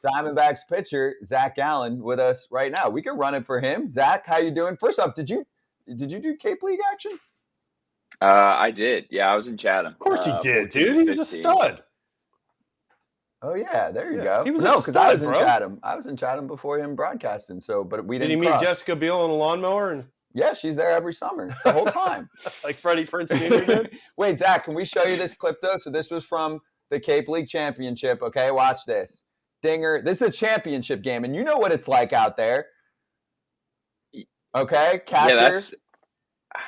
Diamondbacks pitcher Zac Gallen with us right now. We can run it for him. Zach, how you doing? First off, did you do Cape League action? I did. Yeah, I was in Chatham. Of course he did, 14 dude. and He was a 15. stud. Oh yeah, there you Yeah, go. he was No, a because I was stud, in bro. Chatham. I was in Chatham before him broadcasting. So, but we Did didn't he meet cross. Jessica Biel on a lawnmower and Yeah, she's there every summer, the whole time. like Freddie Prinze Jr. did? Wait, Zach, can we show you this clip though? So this was from the Cape League Championship. Okay, watch this. Dinger. This is a championship game, and you know what it's like out there. Okay, catcher. Yeah,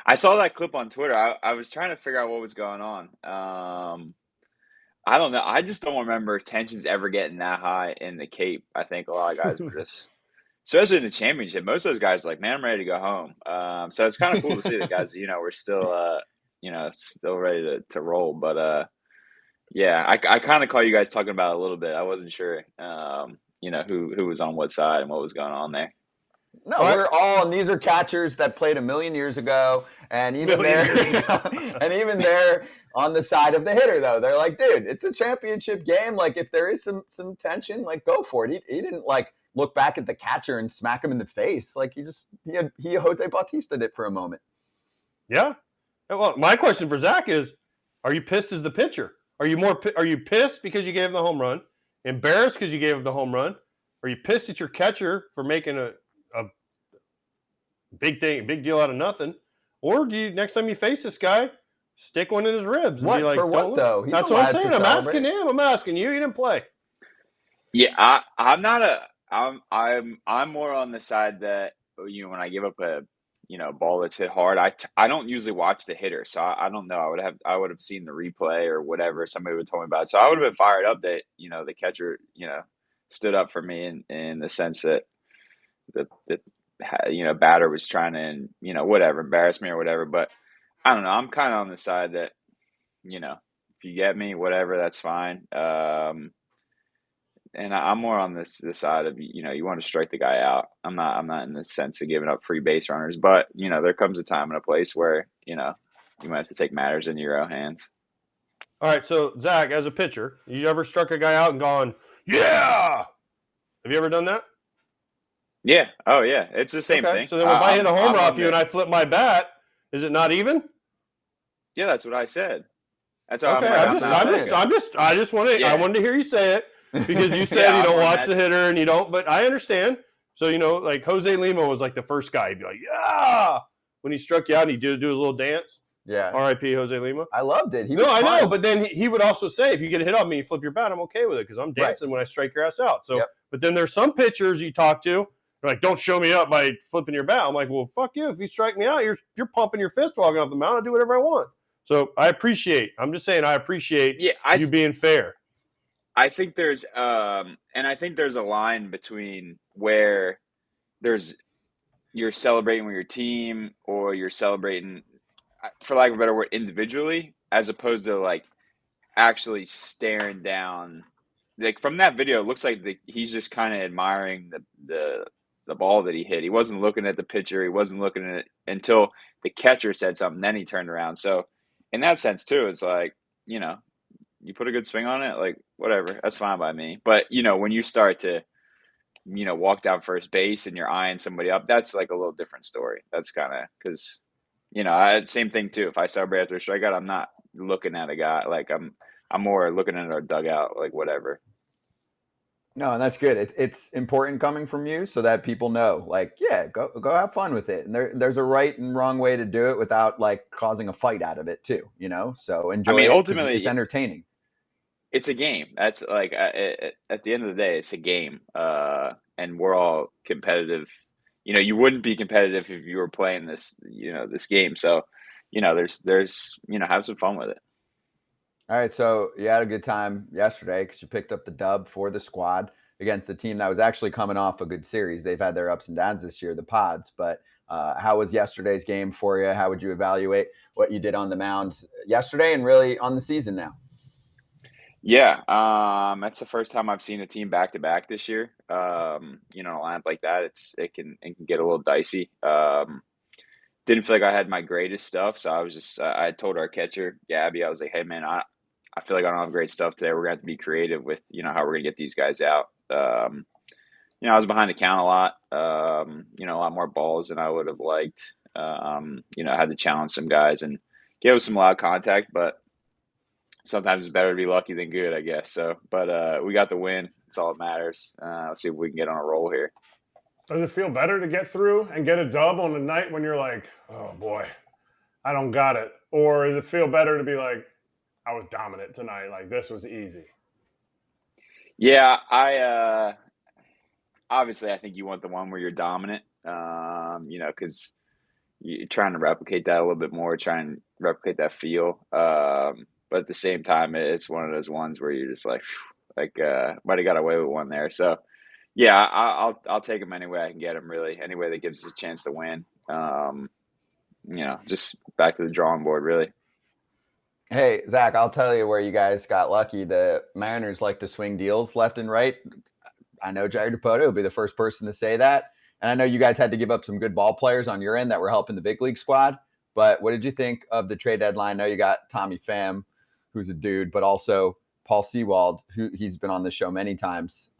I saw that clip on Twitter. I was trying to figure out what was going on. I don't know. I just don't remember tensions ever getting that high in the Cape. I think a lot of guys were just, especially in the championship, most of those guys are like, man, I'm ready to go home. So it's kind of cool to see the guys, we're still, still ready to roll. But yeah, I kind of caught you guys talking about it a little bit. I wasn't sure, who was on what side and what was going on there. No, we're all, and these are catchers that played a million years ago, and even they're on the side of the hitter, though. They're like, dude, it's a championship game. Like, if there is some tension, like, go for it. He didn't like look back at the catcher and smack him in the face. Like, he Jose Bautista did for a moment. Yeah. Well, my question for Zach is, are you pissed as the pitcher? Are you pissed because you gave him the home run? Embarrassed because you gave him the home run? Are you pissed at your catcher for making a big deal out of nothing? Or do you, next time you face this guy, stick one in his ribs and what, be like, for what though? He's that's what I'm saying. I'm asking him. I'm asking you. You didn't play. Yeah, I'm more on the side that when I give up a ball that's hit hard, I don't usually watch the hitter, so I don't know. I would have seen the replay or whatever somebody would tell me about it. So I would have been fired up that the catcher stood up for me in the sense that the batter was trying to whatever embarrass me or whatever. But I don't know. I'm kind of on the side that if you get me, whatever, that's fine. And I'm more on this side of you want to strike the guy out. I'm not in the sense of giving up free base runners, but there comes a time and a place where you might have to take matters into your own hands. All right, so Zach, as a pitcher, you ever struck a guy out and gone, yeah? Have you ever done that? Yeah. Oh yeah, it's the same thing. So then, if I hit a homer off you and I flip my bat, is it not even? Yeah, that's what I said. That's how okay. I just wanted to hear you say it. Because you said you don't watch the hitter and you don't, but I understand. So, like Jose Lima was like the first guy. He'd be like, yeah, when he struck you out and he did do his little dance. Yeah. R.I.P. Jose Lima. I loved it. I know, but then he would also say, if you get a hit on me, you flip your bat, I'm okay with it because I'm dancing when I strike your ass out. So, But then there's some pitchers you talk to, they're like, don't show me up by flipping your bat. I'm like, well, fuck you. If you strike me out, you're pumping your fist walking off the mound. I'll do whatever I want. So I appreciate you being fair. I think there's a line between where you're celebrating with your team or you're celebrating, for lack of a better word, individually, as opposed to like actually staring down. Like from that video, it looks like he's just kind of admiring the ball that he hit. He wasn't looking at the pitcher. He wasn't looking at it until the catcher said something. Then he turned around. So in that sense too, it's like, you put a good swing on it, like whatever, that's fine by me. But when you start to walk down first base and you're eyeing somebody up, that's like a little different story. That's kind of because same thing too. If I celebrate after a strikeout, I'm not looking at a guy. Like I'm more looking at our dugout, like whatever. No, and that's good. It's important coming from you so that people know, like, yeah, go have fun with it. And there's a right and wrong way to do it without like causing a fight out of it too, So enjoy it. Ultimately, it's entertaining. It's a game. That's like at the end of the day, it's a game, and we're all competitive. You wouldn't be competitive if you were playing this game. So, there's have some fun with it. All right, so you had a good time yesterday because you picked up the dub for the squad against the team that was actually coming off a good series. They've had their ups and downs this year, the Pods. But how was yesterday's game for you? How would you evaluate what you did on the mound yesterday and really on the season now? Yeah, that's the first time I've seen a team back to back this year. A lineup like that, it can get a little dicey. Didn't feel like I had my greatest stuff, so I told our catcher Gabby, I was like, hey man, I feel like I don't have great stuff today. We're going to have to be creative with, how we're going to get these guys out. I was behind the count a lot, a lot more balls than I would have liked. I had to challenge some guys and give us some loud contact, but sometimes it's better to be lucky than good, I guess. So, but we got the win. That's all that matters. Let's see if we can get on a roll here. Does it feel better to get through and get a dub on a night when you're like, oh boy, I don't got it? Or does it feel better to be like, I was dominant tonight, like this was easy? Yeah, obviously I think you want the one where you're dominant, because you're trying to replicate that a little bit more, try and replicate that feel. But at the same time, it's one of those ones where you're just like might have got away with one there. So, yeah, I'll take them any way I can get them, really. Any way that gives us a chance to win. Just back to the drawing board, really. Hey, Zach, I'll tell you where you guys got lucky. The Mariners like to swing deals left and right. I know Jair Dipoto will be the first person to say that. And I know you guys had to give up some good ball players on your end that were helping the big league squad. But what did you think of the trade deadline? I know you got Tommy Pham, who's a dude, but also Paul Sewald, who he's been on the show many times.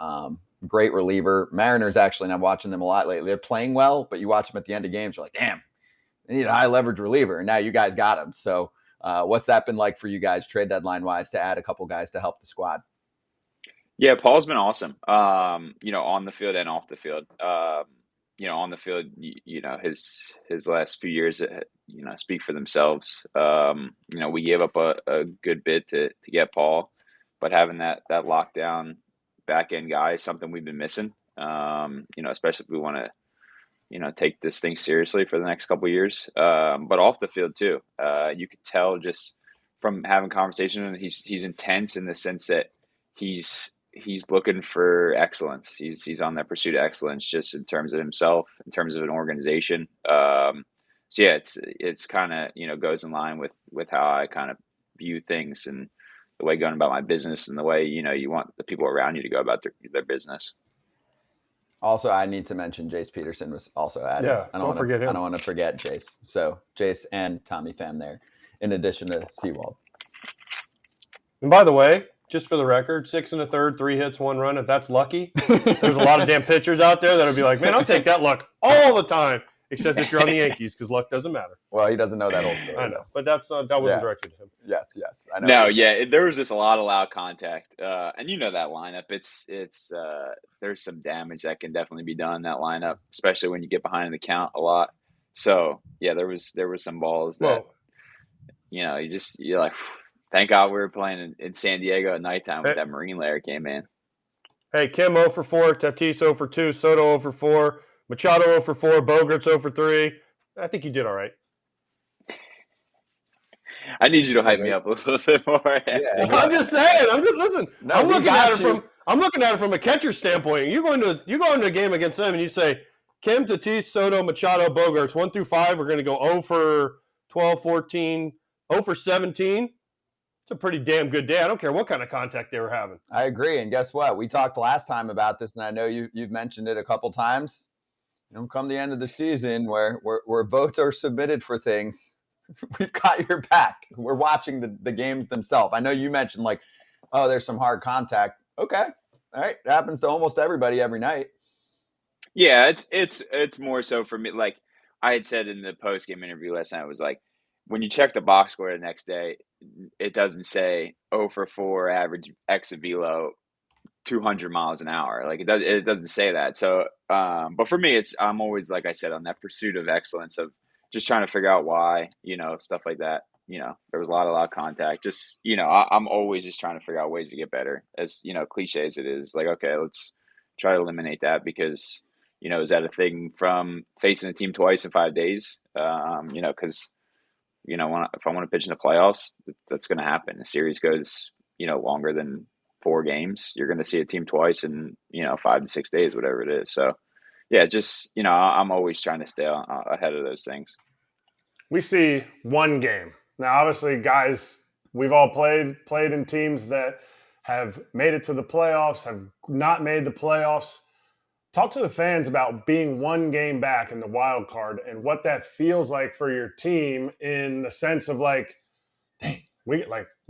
Great reliever. Mariners, actually, and I'm watching them a lot lately. They're playing well, but you watch them at the end of games, you're like, damn, they need a high leverage reliever. And now you guys got him. So what's that been like for you guys trade deadline wise to add a couple guys to help the squad? Yeah, Paul's been awesome, on the field and off the field. On the field, his last few years, speak for themselves. We gave up a good bit to get Paul, but having that lockdown back end guy is something we've been missing. Especially if we want to, take this thing seriously for the next couple of years. But off the field too, you could tell just from having conversations, he's intense in the sense that he's looking for excellence. He's on that pursuit of excellence, just in terms of himself, in terms of an organization. So yeah, it's kind of, goes in line with how I kind of view things and the way going about my business and the way, you want the people around you to go about their business. Also, I need to mention Jace Peterson was also added. Yeah, don't forget him. I don't want to forget Jace. So Jace and Tommy Pham there, in addition to Sewald. And by the way, just for the record, 6 1/3, 3 hits, 1 run. If that's lucky, there's a lot of damn pitchers out there that'll be like, man, I'll take that luck all the time, except if you're on the Yankees, because luck doesn't matter. Well, he doesn't know that whole story. I know, but that wasn't directed to him. Yes, I know. No, yeah, there was just a lot of loud contact, and that lineup. It's there's some damage that can definitely be done in that lineup, especially when you get behind in the count a lot. So yeah, there was some balls that you're like. Thank God we were playing in San Diego at nighttime with that marine layer came in. Hey, Kim 0 for 4, Tatis 0 for 2, Soto 0 for 4, Machado 0 for 4, Bogarts 0 for 3. I think you did all right. I need you to hype me up a little bit more. Yeah, I'm just saying. Listen. No, I'm looking at it from a catcher standpoint. You go into a game against them and you say, Kim, Tatis, Soto, Machado, Bogarts, 1 through 5 are going to go 0 for 12, 14, 0 for 17. It's a pretty damn good day. I don't care what kind of contact they were having. I agree. And guess what? We talked last time about this, and I know you've mentioned it a couple times. Come the end of the season where votes are submitted for things, we've got your back. We're watching the games themselves. I know you mentioned like, oh, there's some hard contact. Okay. All right. It happens to almost everybody every night. Yeah, it's more so for me. Like I had said in the post-game interview last night, it was like, when you check the box score the next day, it doesn't say 0 for 4 average exit velo 200 miles an hour. Like it doesn't say that. So, but for me, I'm always, like I said, on that pursuit of excellence of just trying to figure out why, stuff like that. There was a lot of contact. Just, I'm always just trying to figure out ways to get better. As, cliche as it is, like, okay, let's try to eliminate that because, is that a thing from facing a team twice in 5 days? Because if I want to pitch in the playoffs, that's going to happen. The series goes, longer than 4 games. You're going to see a team twice in, 5 to 6 days, whatever it is. So, yeah, just, I'm always trying to stay ahead of those things. We see one game. Now, obviously, guys, we've all played in teams that have made it to the playoffs, have not made the playoffs. Talk to the fans about being one game back in the wild card and what that feels like for your team in the sense of like, dang, we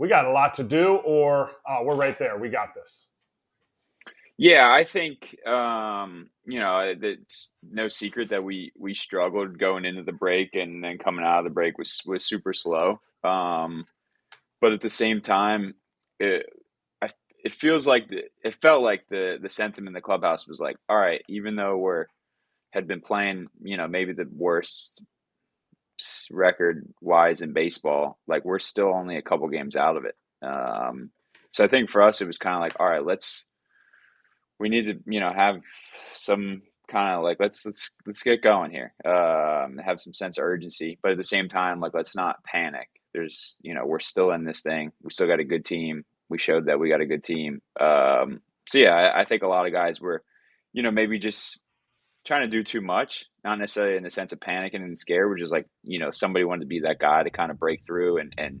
got a lot to do, or we're right there, we got this? Yeah, I think it's no secret that we struggled going into the break, and then coming out of the break was super slow. But at the same time, it it feels like it felt like the sentiment in the clubhouse was like, all right, even though had been playing, maybe the worst record wise in baseball, like we're still only a couple games out of it. So I think for us, it was kind of like, all right, we need to, have some kind of like, let's get going here. Have some sense of urgency, but at the same time, like, let's not panic. There's, we're still in this thing. We still got a good team. We showed that we got a good team. So yeah, I think a lot of guys were, maybe just trying to do too much, not necessarily in the sense of panicking and scared, which is like, somebody wanted to be that guy to kind of break through and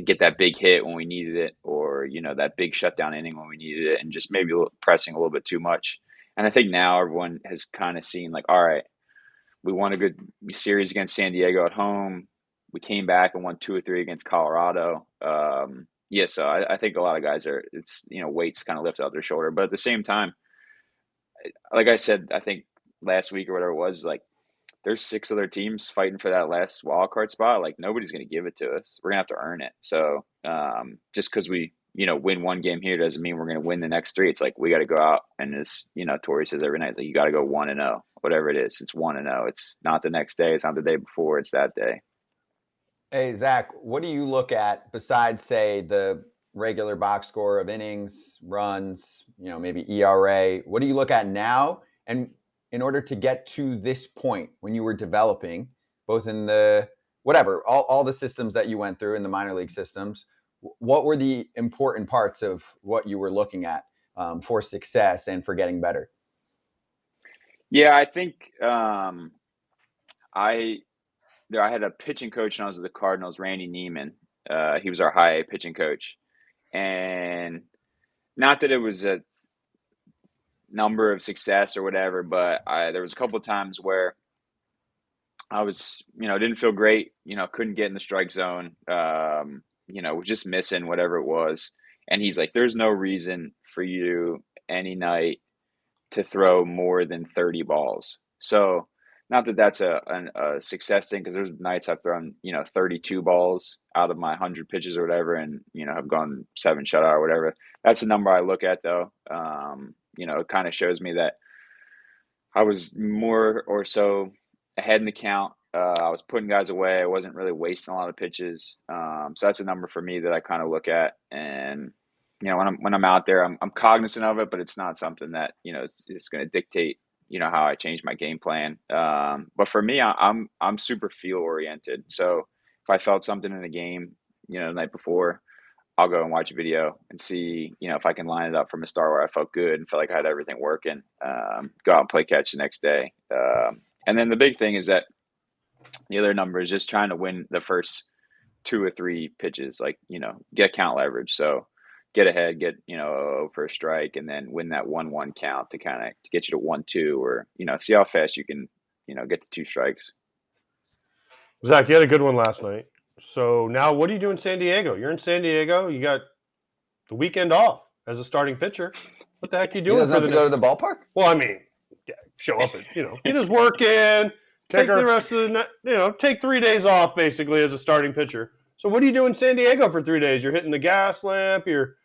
get that big hit when we needed it, or, that big shutdown inning when we needed it, and just maybe pressing a little bit too much. And I think now everyone has kind of seen like, all right, we won a good series against San Diego at home. We came back and won 2 or 3 against Colorado. Yeah, so I think a lot of guys weights kind of lifted off their shoulder. But at the same time, like I said, I think last week or whatever it was, like, there's 6 other teams fighting for that last wild card spot. Like, nobody's going to give it to us. We're going to have to earn it. So just because we, win one game here doesn't mean we're going to win the next 3. It's like, we got to go out. And as, Tori says every night, it's like, you got to go 1-0, whatever it is. It's 1-0. It's not the next day. It's not the day before. It's that day. Hey, Zach, what do you look at besides, say, the regular box score of innings, runs, maybe ERA? What do you look at now? And in order to get to this point when you were developing, both in the all the systems that you went through in the minor league systems, what were the important parts of what you were looking at for success and for getting better? Yeah, I think I had a pitching coach when I was at the Cardinals, Randy Neiman. He was our high A pitching coach. And not that it was a number of success or whatever, but there was a couple of times where I was, didn't feel great, couldn't get in the strike zone, was just missing whatever it was. And he's like, there's no reason for you any night to throw more than 30 balls. So not that that's a success thing, because there's nights I've thrown, 32 balls out of my 100 pitches or whatever, and, have gone 7 shutout or whatever. That's a number I look at, though. It kind of shows me that I was more or so ahead in the count. I was putting guys away. I wasn't really wasting a lot of pitches. So that's a number for me that I kind of look at. And, when I'm out there, I'm cognizant of it, but it's not something that, is going to dictate, how I change my game plan. But for me, I'm super feel oriented. So if I felt something in the game, the night before, I'll go and watch a video and see, if I can line it up from a start where I felt good and felt like I had everything working, go out and play catch the next day. And then the big thing is that the other number is just trying to win the first 2 or 3 pitches, like, get count leverage. So get ahead, get, for a strike, and then win that 1-1 count to kind of to get you to 1-2, or, see how fast you can, get to 2 strikes. Zach, you had a good one last night. So now what do you do in San Diego? You're in San Diego. You got the weekend off as a starting pitcher. What the heck are you doing? He doesn't have to go to the ballpark? Well, I mean, show up and, you just work in, take the rest of the, take 3 days off basically as a starting pitcher. So what do you do in San Diego for 3 days? You're hitting the gas lamp. You're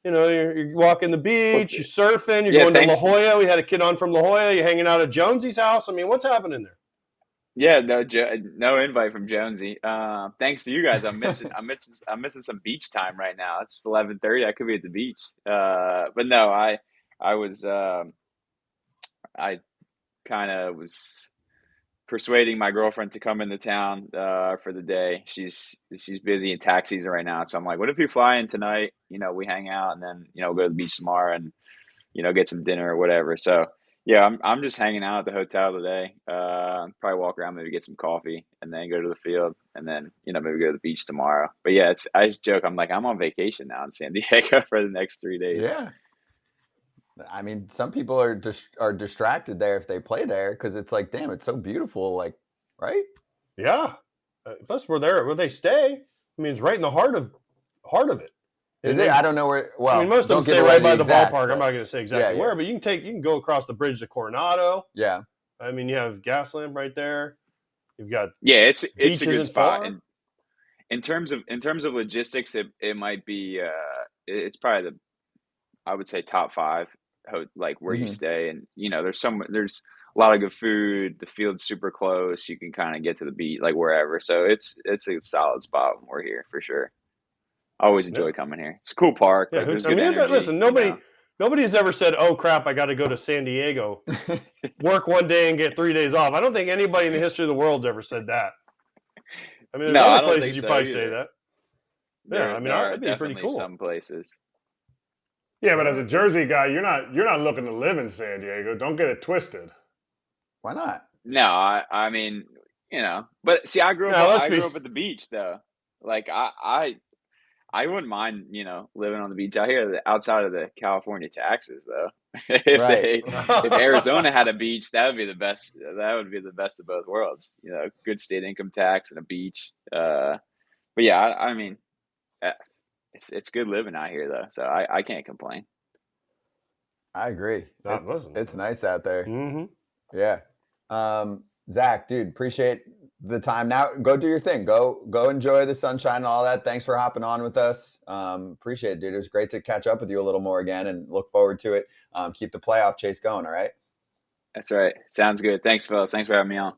walking the beach. You're surfing. You're going to La Jolla. We had a kid on from La Jolla. You're hanging out at Jonesy's house. I mean, what's happening there? Yeah, no invite from Jonesy. Thanks to you guys, I'm missing some beach time right now. It's 11:30. I could be at the beach. But no, I was I kind of was persuading my girlfriend to come into town for the day. She's busy in tax season right now, so I'm like, what if you fly in tonight? We hang out, and then go to the beach tomorrow, and get some dinner or whatever. So yeah, I'm just hanging out at the hotel today. Probably walk around, maybe get some coffee, and then go to the field, and then maybe go to the beach tomorrow. But yeah, I just joke. I'm like, I'm on vacation now in San Diego for the next 3 days. Yeah. I mean, some people are distracted there if they play there, because it's like, damn, it's so beautiful, like, right? Yeah. Plus, we're there where they stay. I mean, it's right in the heart of heart of it. Is it? I don't know where. Well, I mean, most of them don't give stay away right by the exact, ballpark. but- I'm not going to say exactly Yeah, where, yeah. but you can go across the bridge to Coronado. Yeah. I mean, you have Gaslamp right there. You've got Yeah, it's a beaches good and spot. far. And in terms of logistics, it might be it's probably I would say top 5, like where you Mhm. stay, and there's a lot of good food. The field's super close. You can kind of get to the beach like wherever. So it's a solid spot when we're here for sure. I always enjoy coming here. It's a cool park. Yeah, Like there's I good mean, energy. listen, nobody has ever said, "Oh crap, I got to go to San Diego, work one day and get 3 days off." I don't think anybody in the history of the world's ever said that. I mean, there's No, I other don't places think you so probably say either. that. There, Yeah, I mean, there are that'd be pretty definitely cool. some places. Yeah, but as a Jersey guy, you're not looking to live in San Diego. Don't get it twisted. Why not? No, I mean, but see, I grew Now, up at the beach though. Like I wouldn't mind, living on the beach out here outside of the California taxes though. Right. If Arizona had a beach, that would be the best. That would be the best of both worlds. Good state income tax and a beach. But yeah, I mean, it's good living out here though, so I can't complain. I agree. Listen. It's nice out there. Mm-hmm. Yeah. Zach, dude, appreciate the time. Now go do your thing. Go enjoy the sunshine and all that. Thanks for hopping on with us. Appreciate it, dude. It was great to catch up with you a little more again and look forward to it. Keep the playoff chase going. All right. That's right. Sounds good. Thanks, fellas. Thanks for having me on.